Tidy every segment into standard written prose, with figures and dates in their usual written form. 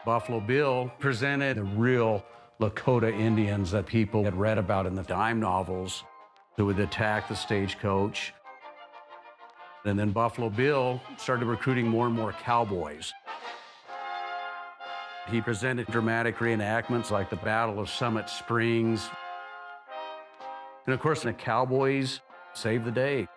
Buffalo Bill presented the real Lakota Indians that people had read about in the dime novels who would attack the stagecoach. And then Buffalo Bill started recruiting more and more cowboys. He presented dramatic reenactments like the Battle of Summit Springs. And of course, the cowboys saved the day.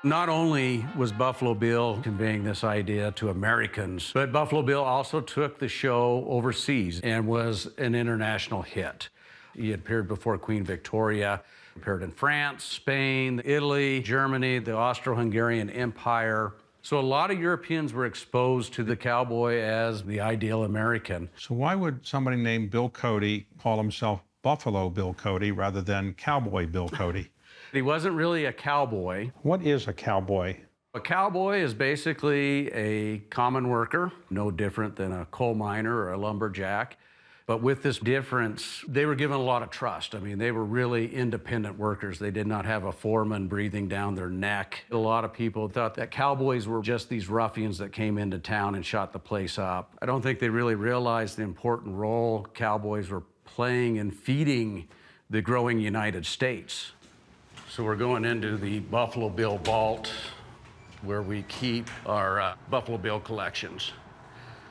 Not only was Buffalo Bill conveying this idea to Americans, but Buffalo Bill also took the show overseas and was an international hit. He appeared before Queen Victoria, appeared in France, Spain, Italy, Germany, the Austro-Hungarian Empire. So a lot of Europeans were exposed to the cowboy as the ideal American. So why would somebody named Bill Cody call himself Buffalo Bill Cody rather than Cowboy Bill Cody? He wasn't really a cowboy. What is a cowboy? A cowboy is basically a common worker, no different than a coal miner or a lumberjack. But with this difference, they were given a lot of trust. I mean, they were really independent workers. They did not have a foreman breathing down their neck. A lot of people thought that cowboys were just these ruffians that came into town and shot the place up. I don't think they really realized the important role cowboys were playing in feeding the growing United States. So we're going into the Buffalo Bill vault where we keep our Buffalo Bill collections.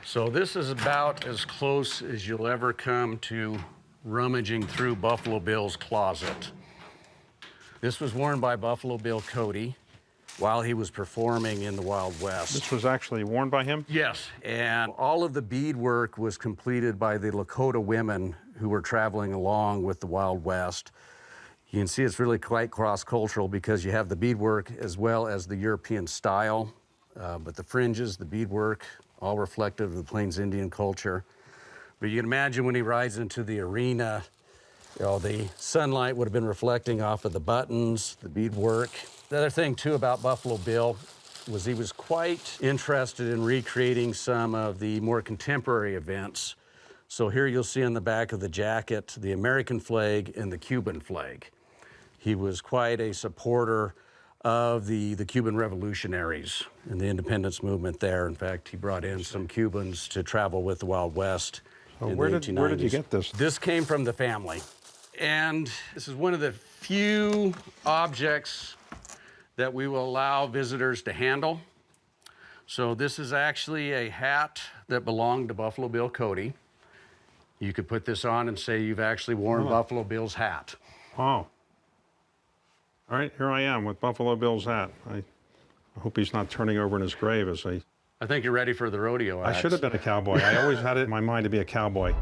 So this is about as close as you'll ever come to rummaging through Buffalo Bill's closet. This was worn by Buffalo Bill Cody while he was performing in the Wild West. This was actually worn by him? Yes, and all of the beadwork was completed by the Lakota women who were traveling along with the Wild West. You can see it's really quite cross-cultural because you have the beadwork as well as the European style, but the fringes, the beadwork, all reflective of the Plains Indian culture. But you can imagine when he rides into the arena, the sunlight would have been reflecting off of the buttons, the beadwork. The other thing, too, about Buffalo Bill was he was quite interested in recreating some of the more contemporary events. So here you'll see on the back of the jacket the American flag and the Cuban flag. He was quite a supporter of the Cuban revolutionaries and the independence movement there. In fact, he brought in some Cubans to travel with the Wild West in the 1890s. Where did you get this? This came from the family. And this is one of the few objects that we will allow visitors to handle. So this is actually a hat that belonged to Buffalo Bill Cody. You could put this on and say you've actually worn Buffalo Bill's hat. Wow. All right, here I am with Buffalo Bill's hat. I hope he's not turning over in his grave as I think you're ready for the rodeo act. I should have been a cowboy. I always had it in my mind to be a cowboy.